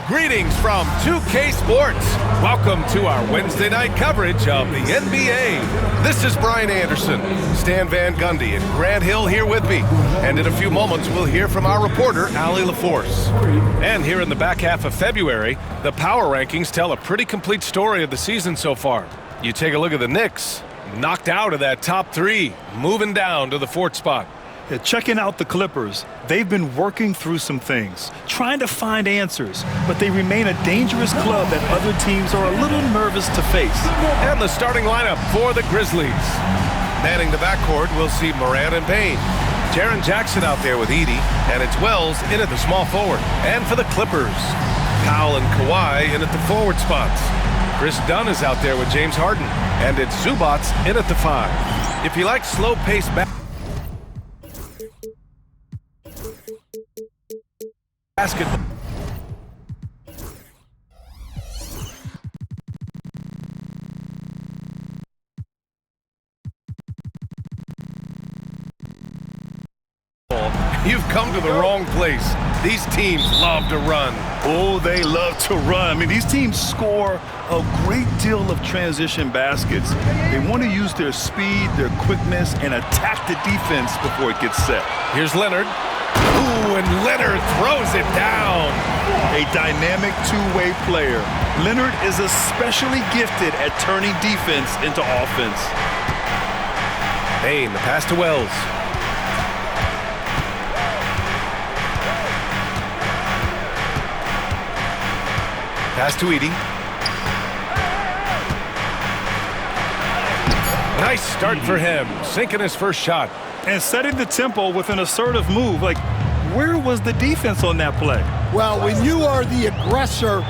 Greetings from 2K Sports. Welcome to our Wednesday night coverage of the NBA. This is Brian Anderson, Stan Van Gundy, and Grant Hill here with me. And in a few moments, we'll hear from our reporter, Allie LaForce. And here in the back half of February, the power rankings tell a pretty complete story of the season so far. You take a look at the Knicks, knocked out of that top three, moving down to the fourth spot. Yeah, checking out the Clippers, they've been working through some things, trying to find answers, but they remain a dangerous club that other teams are a little nervous to face. And the starting lineup for the Grizzlies. Manning the backcourt, we'll see Morant and Payne. Jaren Jackson out there with Edey, and it's Wells in at the small forward. And for the Clippers, Powell and Kawhi in at the forward spots. Chris Dunn is out there with James Harden, and it's Zubac in at the 5. If you like slow-paced basketball. You've come to the wrong place. These teams love to run. Oh, they love to run. I mean, these teams score a great deal of transition baskets. They want to use their speed, their quickness, and attack the defense before it gets set. Here's Leonard. Ooh, and Leonard throws it down. A dynamic two-way player. Leonard is especially gifted at turning defense into offense. Payne, the pass to Wells. Pass to Edey. Nice start for him, sinking his first shot. And setting the tempo with an assertive move. Like, where was the defense on that play? Well, when you are the aggressor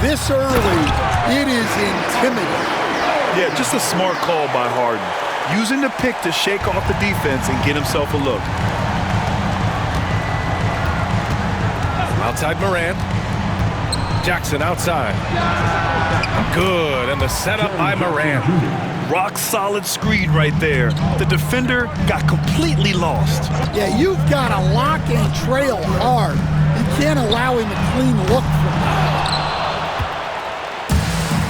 this early, it is intimidating. Yeah, just a smart call by Harden. Using the pick to shake off the defense and get himself a look. Outside Morant. Jackson outside. Good, and the setup by Morant. Rock-solid screen right there. The defender got completely lost. Yeah, you've got to lock and trail hard. You can't allow him a clean look from that.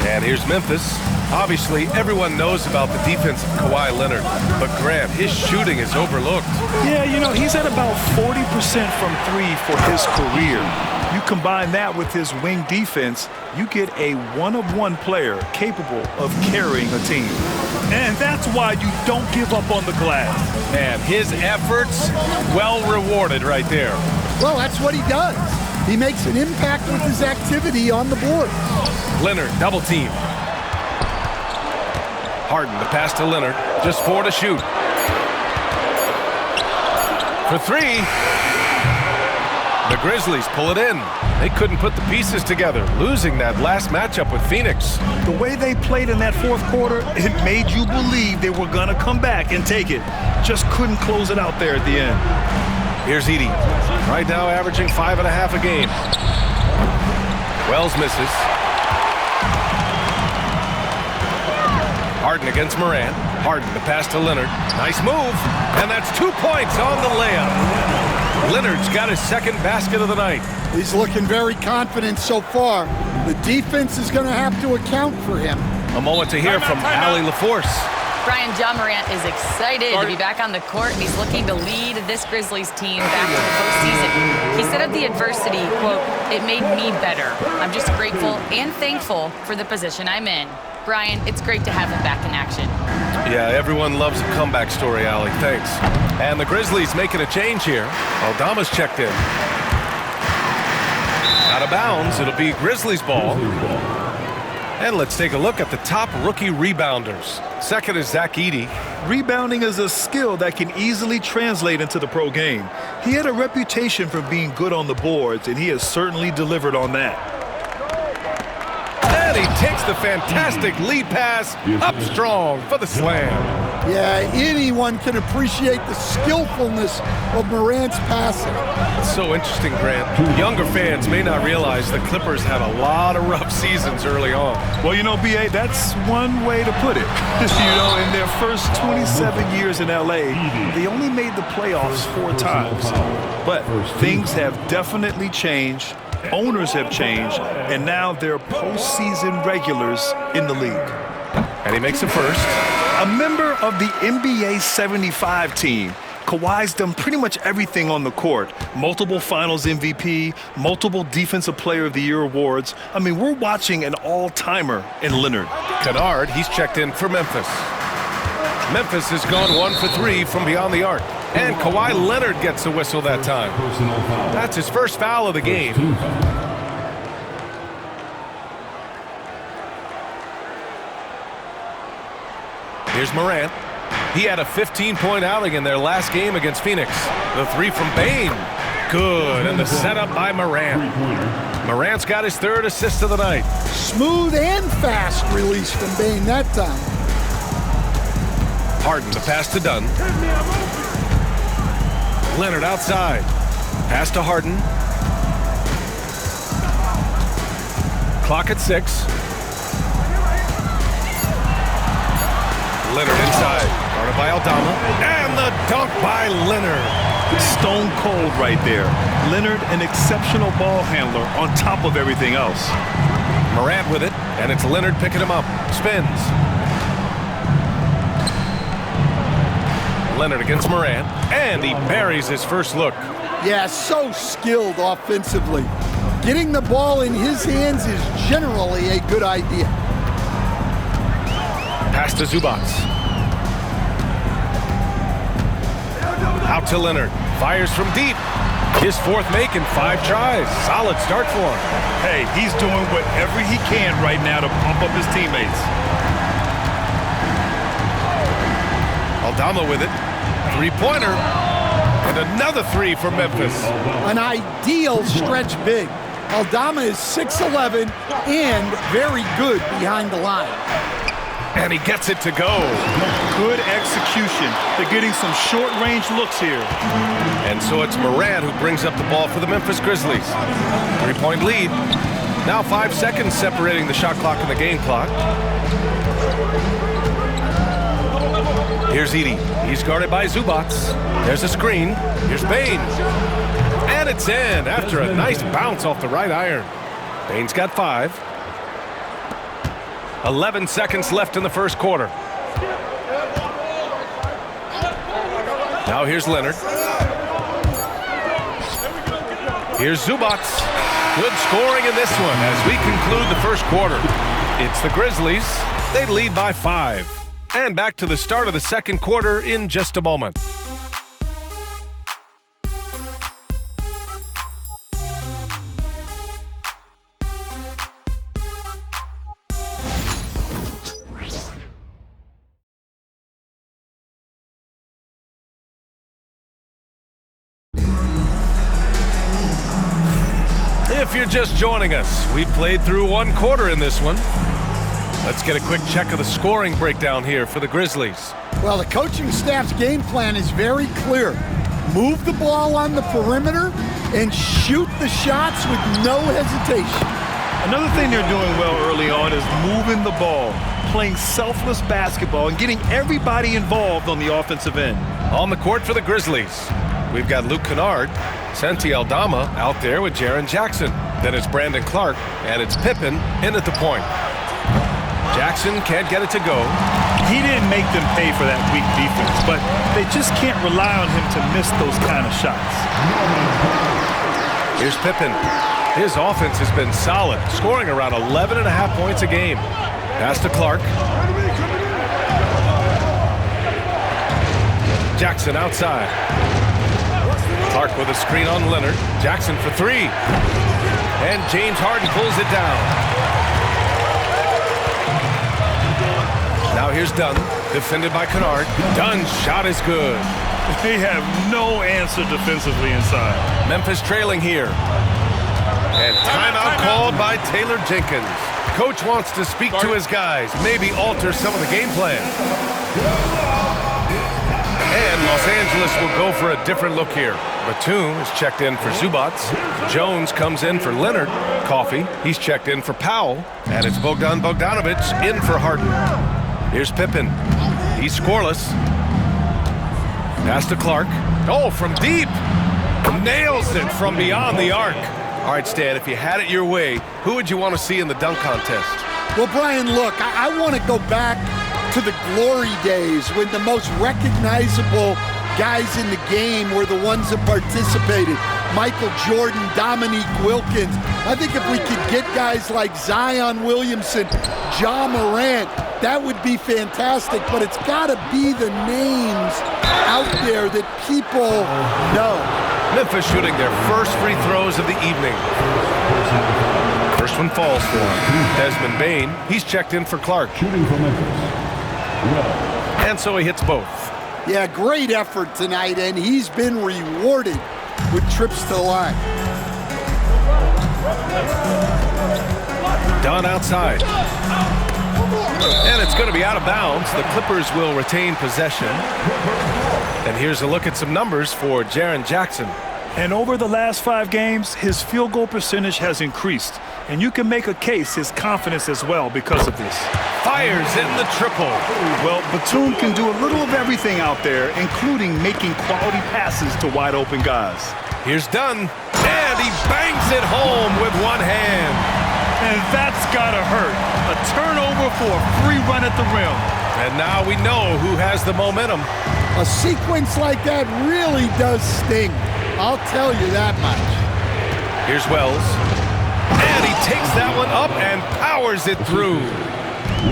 And here's Memphis. Obviously, everyone knows about the defense of Kawhi Leonard, but Grant, his shooting is overlooked. Yeah, you know, he's at about 40% from three for his career. You combine that with his wing defense, you get a one-of-one player capable of carrying a team. And that's why you don't give up on the glass. Man, his efforts, well rewarded right there. Well, that's what he does. He makes an impact with his activity on the board. Leonard, double team. Harden, the pass to Leonard. Just 4 to shoot. For 3. The Grizzlies pull it in. They couldn't put the pieces together, losing that last matchup with Phoenix. The way they played in that fourth quarter, it made you believe they were going to come back and take it. Just couldn't close it out there at the end. Here's Edey. Right now averaging 5.5 a game. Wells misses. Harden against Morant. Harden, the pass to Leonard. Nice move. And that's 2 points on the layup. Leonard's got his second basket of the night. He's looking very confident so far. The defense is going to have to account for him. A moment to hear from Allie LaForce. Brian, John Morant is excited to be back on the court, and he's looking to lead this Grizzlies team back to the postseason. He said of the adversity, quote, "It made me better. I'm just grateful and thankful for the position I'm in." Brian, it's great to have him back in action. Yeah, everyone loves a comeback story, Allie. Thanks. And the Grizzlies making a change here. Aldama's checked in. Out of bounds, it'll be Grizzlies ball. And let's take a look at the top rookie rebounders. Second is Zach Edey. Rebounding is a skill that can easily translate into the pro game. He had a reputation for being good on the boards, and he has certainly delivered on that. And he takes the fantastic lead pass up strong for the slam. Yeah, anyone can appreciate the skillfulness of Morant's passing. It's so interesting, Grant. Younger fans may not realize the Clippers had a lot of rough seasons early on. Well, you know, B.A., that's one way to put it. You know, in their first 27 years in L.A., they only made the playoffs 4 times. But things have definitely changed, Owners have changed, and now they're postseason regulars in the league. And he makes it first. A member of the NBA 75 team, Kawhi's done pretty much everything on the court. Multiple Finals MVP, multiple Defensive Player of the Year awards. I mean, we're watching an all-timer in Leonard. Kennard, he's checked in for Memphis. Memphis has gone 1 for 3 from beyond the arc. And Kawhi Leonard gets the whistle that time. That's his first foul of the game. Here's Morant. He had a 15-point outing in their last game against Phoenix. The three from Bane. Good, and the setup by Morant. Morant's got his third assist of the night. Smooth and fast release from Bane that time. Harden, the pass to Dunn. Leonard outside. Pass to Harden. Clock at 6. Leonard inside. Guarded by Aldama. And the dunk by Leonard. Stone cold right there. Leonard, an exceptional ball handler on top of everything else. Morant with it, and it's Leonard picking him up. Spins. Leonard against Morant, and he buries his first look. Yeah, so skilled offensively. Getting the ball in his hands is generally a good idea. Pass to Zubac. Out to Leonard. Fires from deep. His fourth make in 5 tries. Solid start for him. Hey, he's doing whatever he can right now to pump up his teammates. Aldama with it. Three-pointer. And another three for Memphis. An ideal stretch big. Aldama is 6'11" and very good behind the line. And he gets it to go. Good execution. They're getting some short-range looks here. And so it's Morant who brings up the ball for the Memphis Grizzlies. 3-point lead. Now 5 seconds separating the shot clock and the game clock. Here's Edey. He's guarded by Zubac. There's a screen. Here's Bane. And it's in after a nice bounce off the right iron. Bane's got 5. 11 seconds left in the first quarter. Now here's Leonard. Here's Zubac. Good scoring in this one as we conclude the first quarter. It's the Grizzlies. They lead by 5. And back to the start of the second quarter in just a moment. If you're just joining us, we played through 1 quarter in this one. Let's get a quick check of the scoring breakdown here for the Grizzlies. Well, the coaching staff's game plan is very clear. Move the ball on the perimeter and shoot the shots with no hesitation. Another thing they're doing well early on is moving the ball, playing selfless basketball, and getting everybody involved on the offensive end. On the court for the Grizzlies, we've got Luke Kennard, Santi Aldama out there with Jaren Jackson. Then it's Brandon Clark, and it's Pippen in at the point. Jackson can't get it to go. He didn't make them pay for that weak defense, but they just can't rely on him to miss those kind of shots. Here's Pippen. His offense has been solid, scoring around 11.5 points a game. Pass to Clark. Jackson outside. Clark with a screen on Leonard. Jackson for 3. And James Harden pulls it down. Now here's Dunn, defended by Kennard. Dunn's shot is good. They have no answer defensively inside. Memphis trailing here. And timeout called by Taylor Jenkins. Coach wants to speak to his guys, maybe alter some of the game plan. And Los Angeles will go for a different look here. Batum is checked in for Zubac. Jones comes in for Leonard. Coffey, he's checked in for Powell. And it's Bogdan Bogdanovic in for Harden. Here's Pippen. He's scoreless. Pass to Clark. Oh, from deep. Nails it from beyond the arc. All right, Stan, if you had it your way, who would you want to see in the dunk contest? Well, Brian, look, I want to go back to the glory days when the most recognizable guys in the game were the ones that participated. Michael Jordan, Dominique Wilkins. I think if we could get guys like Zion Williamson, Ja Morant, that would be fantastic, but it's got to be the names out there that people know. Memphis shooting their first free throws of the evening. First one falls for him. Desmond Bane, he's checked in for Clark. Shooting for Memphis. And so he hits both. Yeah, great effort tonight, and he's been rewarded with trips to the line. Dunn outside. And it's going to be out of bounds. The Clippers will retain possession. And here's a look at some numbers for Jaren Jackson. And over the last 5 games, his field goal percentage has increased. And you can make a case his confidence as well because of this. Fires in the triple. Well, Batum can do a little of everything out there, including making quality passes to wide open guys. Here's Dunn. And he bangs it home with one hand. And that's gotta hurt. A turnover for a free run at the rim. And now we know who has the momentum. A sequence like that really does sting. I'll tell you that much. Here's Wells. And he takes that one up and powers it through.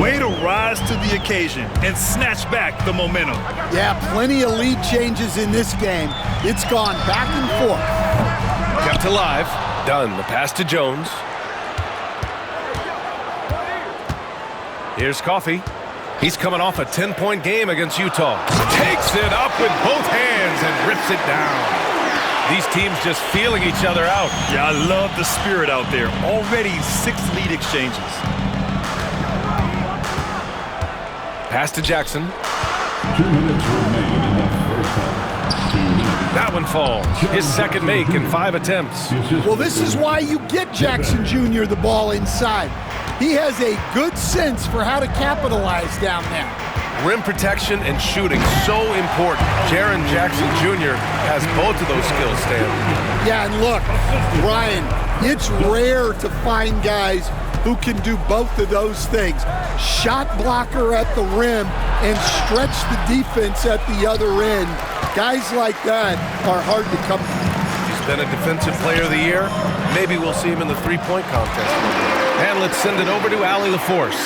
Way to rise to the occasion and snatch back the momentum. Yeah, plenty of lead changes in this game. It's gone back and forth. Kept alive. Dunn, the pass to Jones. Here's Coffey. He's coming off a 10-point game against Utah. Takes it up with both hands and rips it down. These teams just feeling each other out. Yeah, I love the spirit out there. Already 6 lead exchanges. Pass to Jackson. 2 minutes remain in the first half. That one falls. His second make in 5 attempts. Well, this is why you get Jackson Jr. the ball inside. He has a good sense for how to capitalize down there. Rim protection and shooting, so important. Jaren Jackson Jr. has both of those skills, Stan. Yeah, and look, Brian, it's rare to find guys who can do both of those things. Shot blocker at the rim and stretch the defense at the other end. Guys like that are hard to come by. He's been a defensive player of the year. Maybe we'll see him in the three-point contest. And let's send it over to Allie LaForce.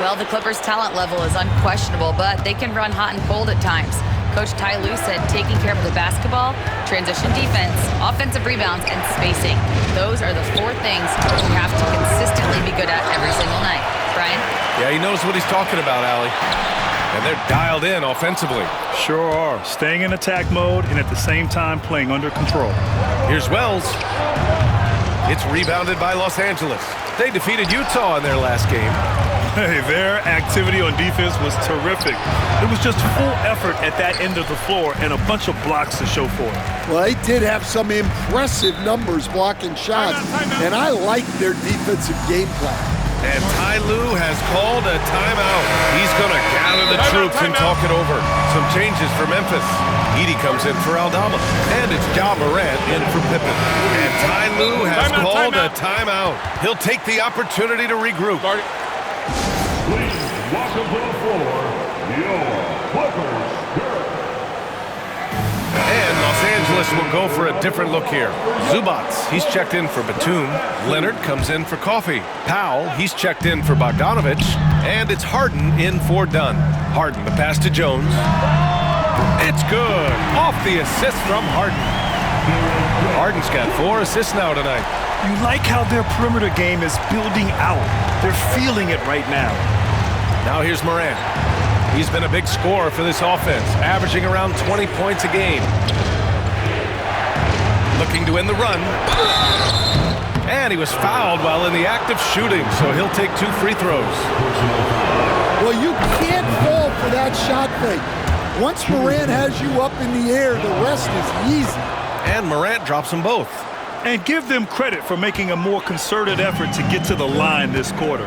Well, the Clippers' talent level is unquestionable, but they can run hot and cold at times. Coach Ty Lue said taking care of the basketball, transition defense, offensive rebounds, and spacing. Those are the 4 things you have to consistently be good at every single night. Brian? Yeah, he knows what he's talking about, Allie. And they're dialed in offensively. Sure are. Staying in attack mode and at the same time playing under control. Here's Wells. It's rebounded by Los Angeles. They defeated Utah in their last game. Hey, their activity on defense was terrific. It was just full effort at that end of the floor and a bunch of blocks to show for it. Well, they did have some impressive numbers blocking shots, and I like their defensive game plan. And Ty Lue has called a timeout. He's going to gather the troops and talk it over. Some changes for Memphis. Edey comes in for Aldama. And it's Ja Morant in for Pippen. And Ty Lue has called a timeout. He'll take the opportunity to regroup. Please welcome to the floor, your Clippers. And Los Angeles will go for a different look here. Zubats, he's checked in for Batum. Leonard comes in for Coffey. Powell, he's checked in for Bogdanovich. And it's Harden in for Dunn. Harden, the pass to Jones. It's good. Off the assist from Harden. Harden's got 4 assists now tonight. You like how their perimeter game is building out. They're feeling it right now. Now here's Morant. He's been a big scorer for this offense, averaging around 20 points a game. Looking to win the run. And he was fouled while in the act of shooting, so he'll take 2 free throws. Well, you can't fall for that shot fake. Once Morant has you up in the air, the rest is easy. And Morant drops them both. And give them credit for making a more concerted effort to get to the line this quarter.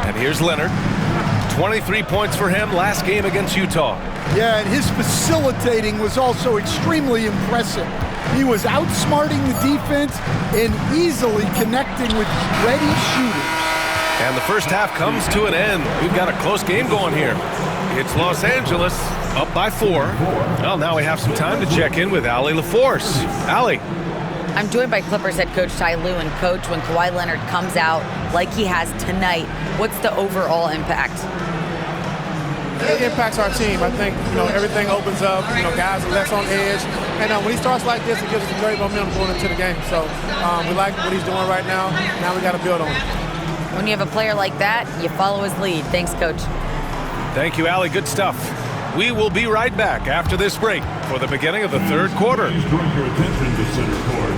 And here's Leonard. 23 points for him last game against Utah. Yeah, and his facilitating was also extremely impressive. He was outsmarting the defense and easily connecting with ready shooters. And the first half comes to an end. We've got a close game going here. It's Los Angeles up by 4. Well, now we have some time to check in with Allie LaForce. Allie. I'm joined by Clippers head coach Ty Lue. And coach, when Kawhi Leonard comes out like he has tonight, what's the overall impact? It impacts our team. I think, everything opens up. Guys are less on edge. And when he starts like this, it gives us a great momentum going into the game. So we like what he's doing right now. Now we got to build on it. When you have a player like that, you follow his lead. Thanks, coach. Thank you, Allie. Good stuff. We will be right back after this break for the beginning of the third quarter. Please direct your attention to center court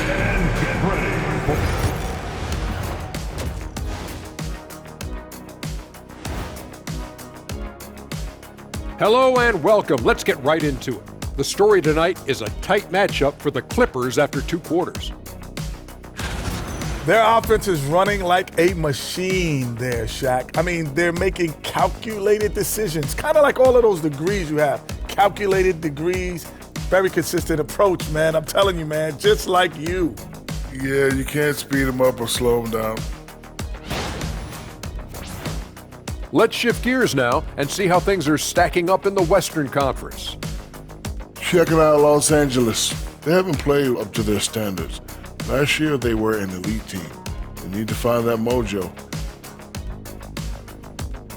and get ready. Hello and welcome. Let's get right into it. The story tonight is a tight matchup for the Clippers after 2 quarters. Their offense is running like a machine there, Shaq. I mean, they're making calculated decisions, kind of like all of those degrees you have. Calculated degrees, very consistent approach, man. I'm telling you, man, just like you. Yeah, you can't speed them up or slow them down. Let's shift gears now and see how things are stacking up in the Western Conference. Checking out Los Angeles. They haven't played up to their standards. Last year, they were an elite team. They need to find that mojo.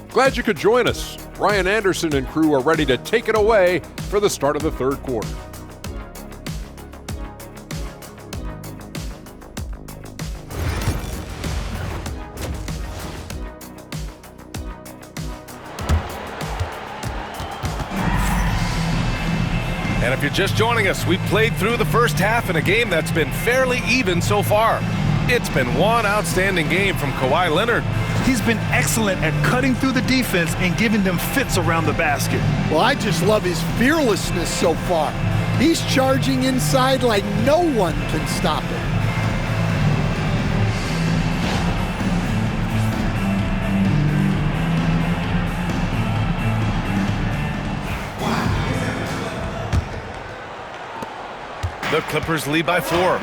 Glad you could join us. Brian Anderson and crew are ready to take it away for the start of the third quarter. And if you're just joining us, we've played through the first half in a game that's been fairly even so far. It's been one outstanding game from Kawhi Leonard. He's been excellent at cutting through the defense and giving them fits around the basket. Well, I just love his fearlessness so far. He's charging inside like no one can stop him. The Clippers lead by 4.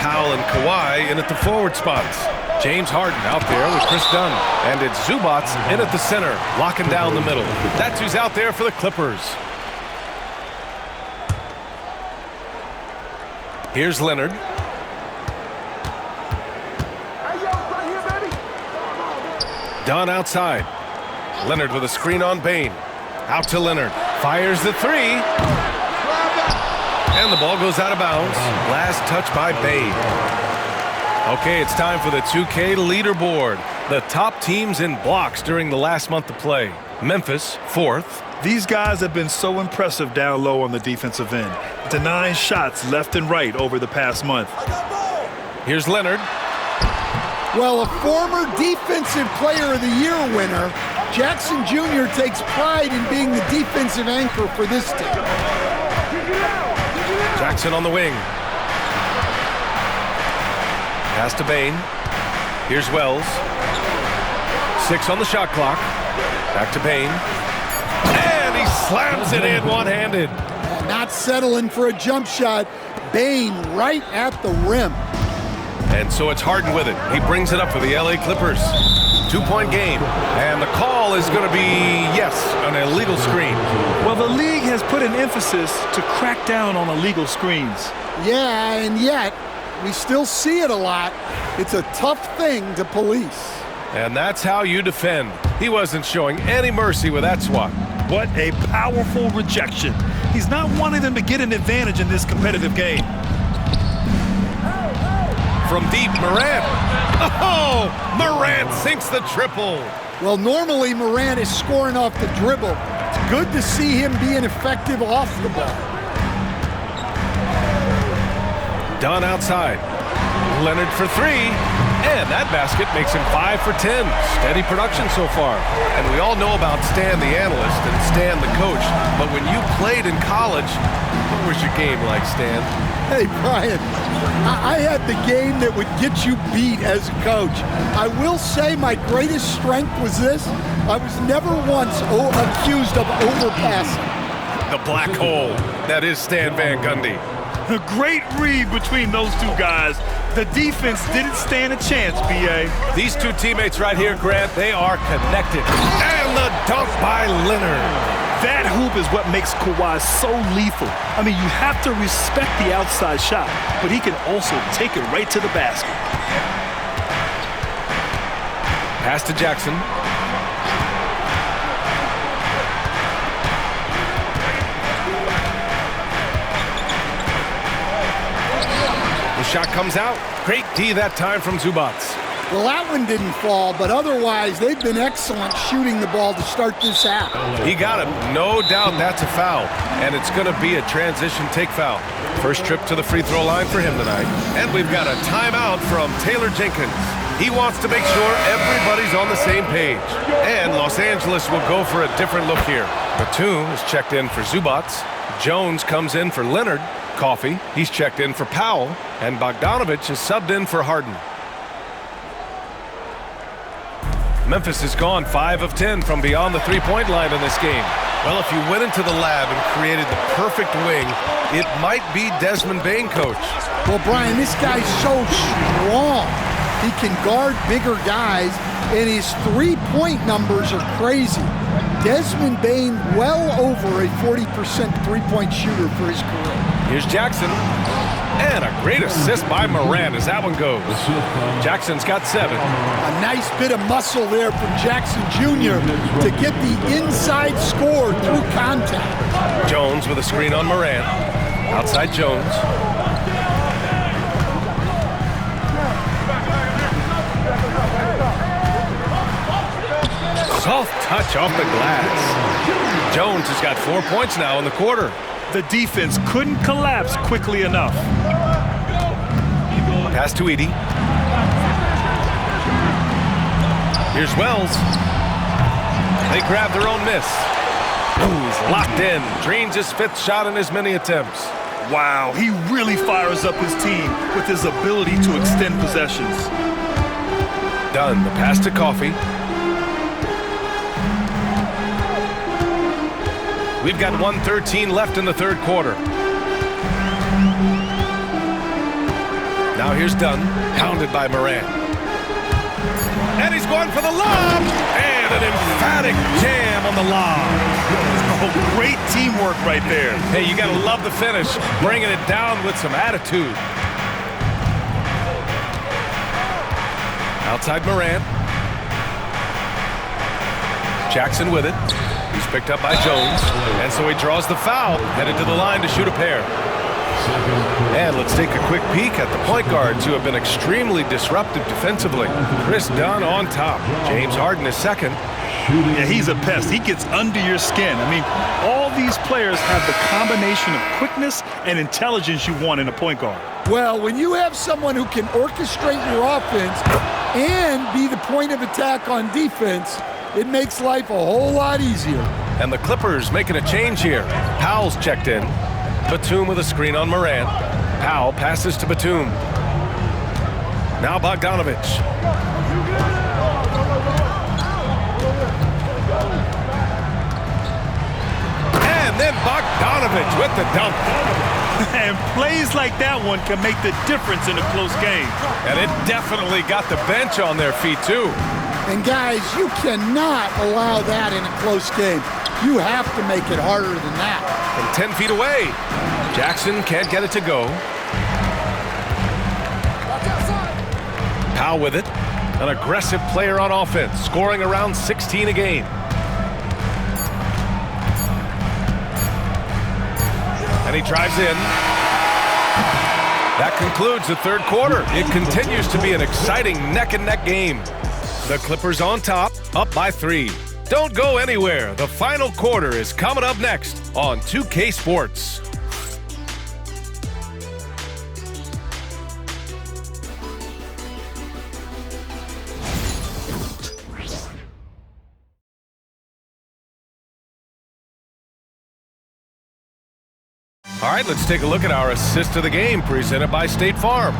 Powell and Kawhi in at the forward spots. James Harden out there with Chris Dunn. And it's Zubats in at the center, locking down the middle. That's who's out there for the Clippers. Here's Leonard. Dunn outside. Leonard with a screen on Bane. Out to Leonard. Fires the 3. And the ball goes out of bounds. Last touch by Bane. Okay, it's time for the 2K leaderboard. The top teams in blocks during the last month of play. Memphis, 4th. These guys have been so impressive down low on the defensive end, denying shots left and right over the past month. Here's Leonard. Well, a former Defensive Player of the Year winner, Jackson Jr. takes pride in being the defensive anchor for this team. Jackson on the wing. Pass to Bane. Here's Wells. 6 on the shot clock. Back to Bane. And he slams it in one-handed. Not settling for a jump shot. Bane right at the rim. And so it's Harden with it. He brings it up for the LA Clippers. 2-point game. And the call is going to be, yes, an illegal screen. Well, the league has put an emphasis to crack down on illegal screens. Yeah, and yet we still see it a lot. It's a tough thing to police. And that's how you defend. He wasn't showing any mercy with that swat. What a powerful rejection. He's not wanting them to get an advantage in this competitive game. From deep, Morant. Oh, Morant sinks the triple. Well, normally Morant is scoring off the dribble. It's good to see him being effective off the ball. Dunn outside. Leonard for 3. And that basket makes him 5 for 10. Steady production so far. And we all know about Stan the analyst and Stan the coach. But when you played in college, what was your game like, Stan? Hey, Brian, I had the game that would get you beat as a coach. I will say my greatest strength was this. I was never once accused of overpassing. The black hole. That is Stan Van Gundy. Great read between those two guys. The defense didn't stand a chance, B.A. These two teammates right here, Grant, they are connected. And the dunk by Leonard. That hoop is what makes Kawhi so lethal. I mean, you have to respect the outside shot, but he can also take it right to the basket. Pass to Jackson. The shot comes out. Great D that time from Zubac. Well, that one didn't fall, but otherwise they've been excellent shooting the ball to start this half. He got him. No doubt that's a foul, and it's going to be a transition take foul. First trip to the free throw line for him tonight. And we've got a timeout from Taylor Jenkins. He wants to make sure everybody's on the same page. And Los Angeles will go for a different look here. Batum is checked in for Zubac. Jones comes in for Leonard. Coffey, he's checked in for Powell. And Bogdanovich is subbed in for Harden. Memphis has gone 5 of 10 from beyond the three-point line in this game. Well, if you went into the lab and created the perfect wing, it might be Desmond Bane, coach. Well, Brian, this guy's so strong. He can guard bigger guys, and his three-point numbers are crazy. Desmond Bane well over a 40% three-point shooter for his career. Here's Jackson. And a great assist by Morant as that one goes. Jackson's got 7. A nice bit of muscle there from Jackson Jr. to get the inside score through contact. Jones with a screen on Morant. Outside Jones. Soft touch off the glass. Jones has got 4 points now in the quarter. The defense couldn't collapse quickly enough. Pass to Edey. Here's Wells. They grab their own miss. He's locked in. Drains his 5th shot in as many attempts. Wow, he really fires up his team with his ability to extend possessions. Done. The pass to Coffey. We've got 1:13 left in the third quarter. Now here's Dunn, pounded by Morant. And he's going for the lob! And an emphatic jam on the lob. Oh, great teamwork right there. Hey, you gotta love the finish, bringing it down with some attitude. Outside Morant. Jackson with it. He's picked up by Jones, and so he draws the foul, headed to the line to shoot a pair. And let's take a quick peek at the point guards who have been extremely disruptive defensively. Chris Dunn on top. James Harden is second. Yeah, he's a pest. He gets under your skin. I mean, all these players have the combination of quickness and intelligence you want in a point guard. Well, when you have someone who can orchestrate your offense and be the point of attack on defense, it makes life a whole lot easier. And the Clippers making a change here. Powell's checked in. Batum with a screen on Morant. Powell passes to Batum. Now Bogdanovich. And then Bogdanovich with the dunk. And plays like that one can make the difference in a close game. And it definitely got the bench on their feet, too. And guys, you cannot allow that in a close game. You have to make it harder than that. From 10 feet away, Jackson can't get it to go. Powell with it. An aggressive player on offense, scoring around 16 a game. And he drives in. That concludes the third quarter. It continues to be an exciting neck-and-neck game. The Clippers on top, up by 3. Don't go anywhere. The final quarter is coming up next on 2K Sports. All right, let's take a look at our assist of the game presented by State Farm.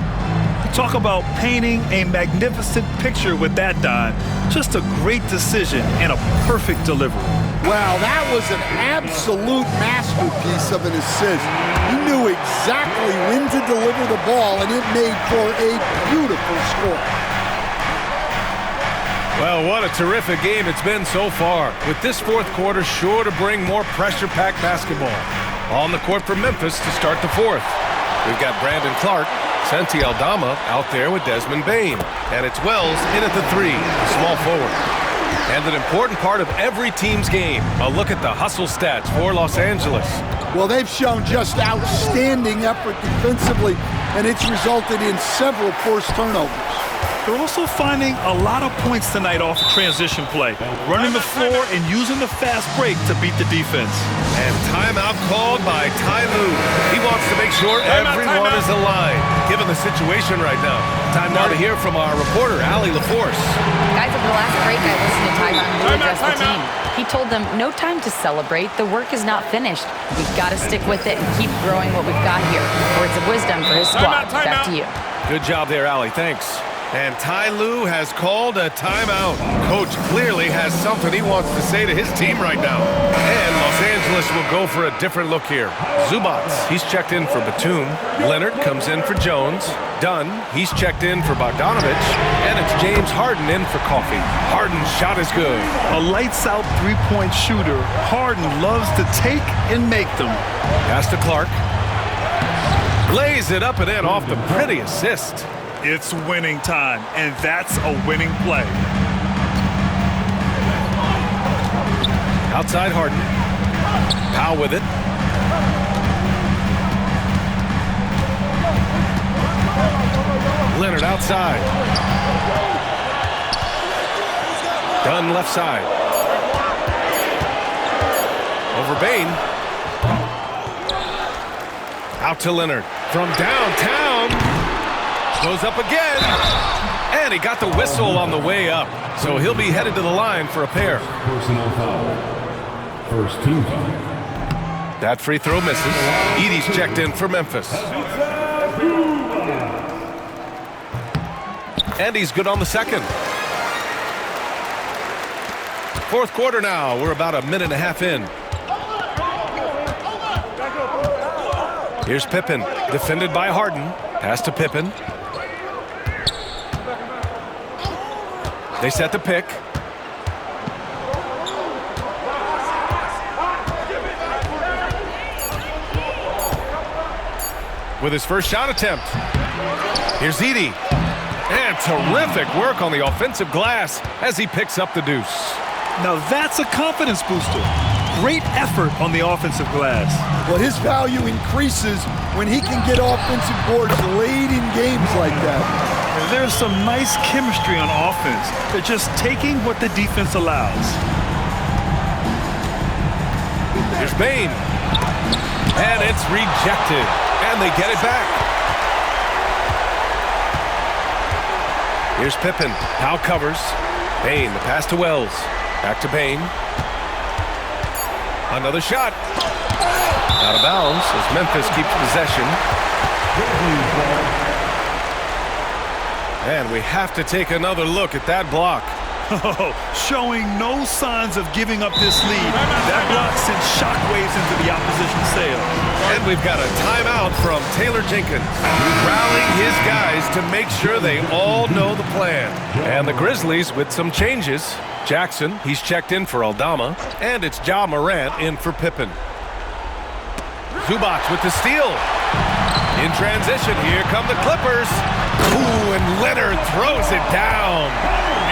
Talk about painting a magnificent picture with that dime. Just a great decision and a perfect delivery. Wow, that was an absolute masterpiece of an assist. He knew exactly when to deliver the ball, and it made for a beautiful score. Well, what a terrific game it's been so far, with this fourth quarter sure to bring more pressure-packed basketball. On the court for Memphis to start the fourth. We've got Brandon Clark, Santi Aldama out there with Desmond Bane. And it's Wells in at the three, the small forward. And an important part of every team's game, a look at the hustle stats for Los Angeles. Well, they've shown just outstanding effort defensively, and it's resulted in several forced turnovers. They're also finding a lot of points tonight off of transition play, running the floor and using the fast break to beat the defense. And timeout called by Ty Lue. He wants to make sure everyone is aligned, given the situation right now. Time now to hear from our reporter, Allie LaForce. Guys, over the last break, I listened to Ty Lue address the team. He told them, no time to celebrate. The work is not finished. We've got to stick with it and keep growing what we've got here. Words of wisdom for his squad. Back to you. Good job there, Allie. Thanks. And Ty Lue has called a timeout. Coach clearly has something he wants to say to his team right now. And Los Angeles will go for a different look here. Zubac, he's checked in for Batum. Leonard comes in for Jones. Dunn, he's checked in for Bogdanovich. And it's James Harden in for Coffee. Harden's shot is good. A lights-out three-point shooter. Harden loves to take and make them. Pass to Clark. Lays it up and in off the pretty assist. It's winning time, and that's a winning play. Outside Harden. Powell with it. Leonard outside. Dunn left side. Over Bane. Out to Leonard. From downtown. Goes up again, and he got the whistle on the way up. So he'll be headed to the line for a pair. Personal foul. First team foul. That free throw misses. Edey's checked in for Memphis. And he's good on the second. Fourth quarter now. We're about a minute and a half in. Here's Pippen, defended by Harden. Pass to Pippen. They set the pick. With his first shot attempt. Here's Edey. And terrific work on the offensive glass as he picks up the deuce. Now that's a confidence booster. Great effort on the offensive glass. Well, his value increases when he can get offensive boards late in games like that. There's some nice chemistry on offense. They're just taking what the defense allows. Here's Bane. And it's rejected. And they get it back. Here's Pippen. Powell covers. Bane, the pass to Wells. Back to Bane. Another shot. Out of bounds as Memphis keeps possession. And we have to take another look at that block. Showing no signs of giving up this lead. That block sends shockwaves into the opposition sail. And we've got a timeout from Taylor Jenkins, rallying his guys to make sure they all know the plan. And the Grizzlies with some changes. Jackson, he's checked in for Aldama. And it's Ja Morant in for Pippen. Zubac with the steal. In transition, here come the Clippers. Ooh, and Leonard throws it down.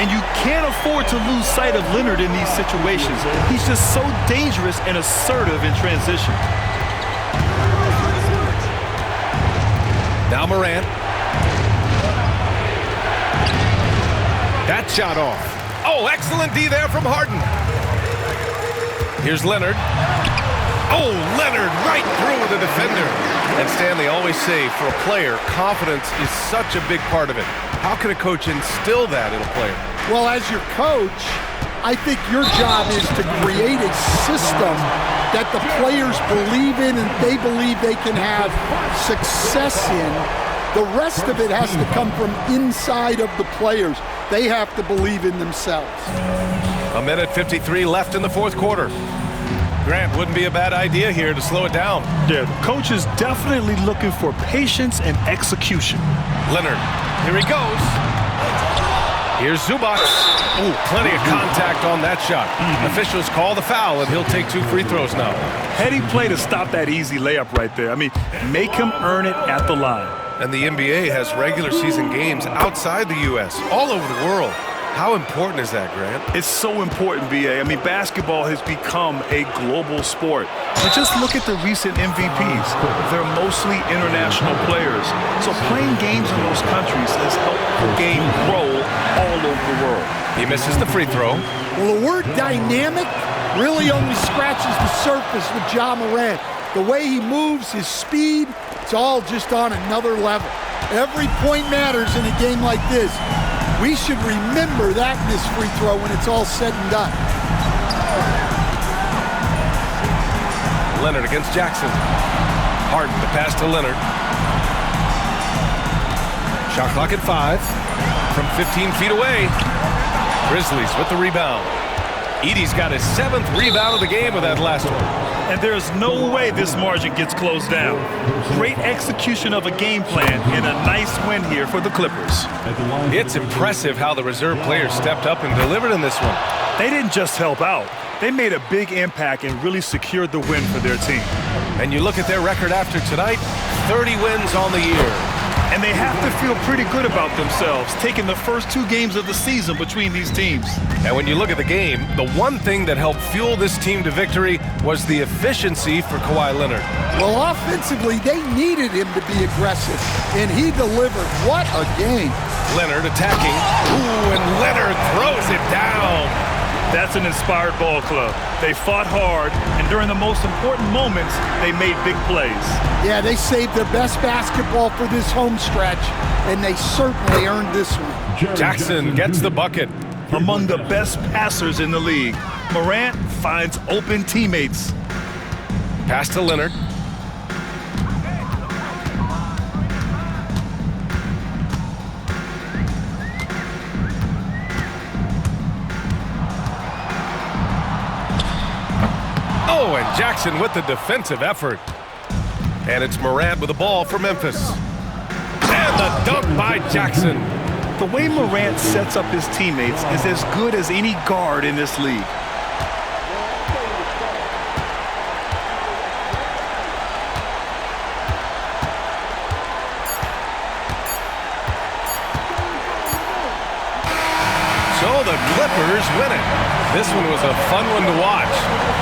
And you can't afford to lose sight of Leonard in these situations. He's just so dangerous and assertive in transition. Now Morant. That shot off. Oh, excellent D there from Harden. Here's Leonard. Oh, Leonard right through the defender. And Stan, they always say for a player, confidence is such a big part of it. How can a coach instill that in a player? Well, as your coach, I think your job is to create a system that the players believe in and they believe they can have success in, The rest of it has to come from inside of the players. They have to believe in themselves. 1:53 left in the fourth quarter. Grant, wouldn't be a bad idea here to slow it down. Yeah, the coach is definitely looking for patience and execution. Leonard, here he goes. Here's Zubac. Ooh, plenty of contact on that shot. Officials call the foul, and he'll take 2 free throws now. Heady play to stop that easy layup right there. I mean, make him earn it at the line. And the NBA has regular season games outside the U.S., all over the world. How important is that, Grant? It's so important, B.A. I mean, basketball has become a global sport. But just look at the recent MVPs. They're mostly international players. So playing games in those countries has helped the game grow all over the world. He misses the free throw. Well, the word dynamic really only scratches the surface with Ja Morant. The way he moves, his speed, it's all just on another level. Every point matters in a game like this. We should remember that in this free throw when it's all said and done. Leonard against Jackson. Harden to pass to Leonard. Shot clock at 5. From 15 feet away. Grizzlies with the rebound. Edey's got his 7th rebound of the game with that last one. And there's no way this margin gets closed down. Great execution of a game plan and a nice win here for the Clippers. It's impressive how the reserve players stepped up and delivered in this one. They didn't just help out. They made a big impact and really secured the win for their team. And you look at their record after tonight, 30 wins on the year. And they have to feel pretty good about themselves, taking the first 2 games of the season between these teams. And when you look at the game, the one thing that helped fuel this team to victory was the efficiency for Kawhi Leonard. Well, offensively, they needed him to be aggressive, and he delivered. What a game. Leonard attacking. Ooh, and Leonard throws it down. That's an inspired ball club. They fought hard, and during the most important moments, they made big plays. Yeah, they saved their best basketball for this home stretch, and they certainly earned this one. Jackson gets the bucket. Among the best passers in the league, Morant finds open teammates. Pass to Leonard. Oh, and Jackson with the defensive effort. And it's Morant with the ball for Memphis. And the dunk by Jackson. The way Morant sets up his teammates is as good as any guard in this league. So the Clippers win it. This one was a fun one to watch.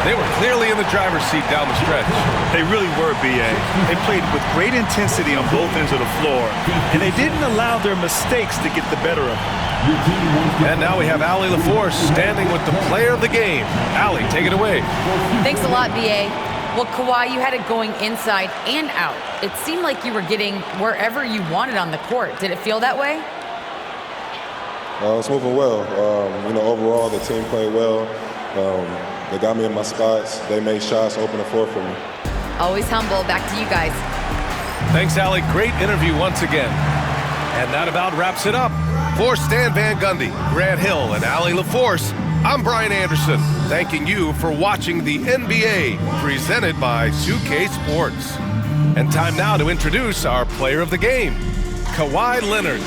They were clearly in the driver's seat down the stretch. They really were, B.A. They played with great intensity on both ends of the floor, and they didn't allow their mistakes to get the better of them. And now we have Allie LaForce standing with the player of the game. Allie, take it away. Thanks a lot, B.A. Well, Kawhi, you had it going inside and out. It seemed like you were getting wherever you wanted on the court. Did it feel that way? It's moving well. Overall, the team played well. They got me in my spots. They made shots, open the floor for me. Always humble. Back to you guys. Thanks, Allie. Great interview once again. And that about wraps it up. For Stan Van Gundy, Grant Hill, and Allie LaForce, I'm Brian Anderson, thanking you for watching the NBA, presented by 2K Sports. And time now to introduce our player of the game, Kawhi Leonard.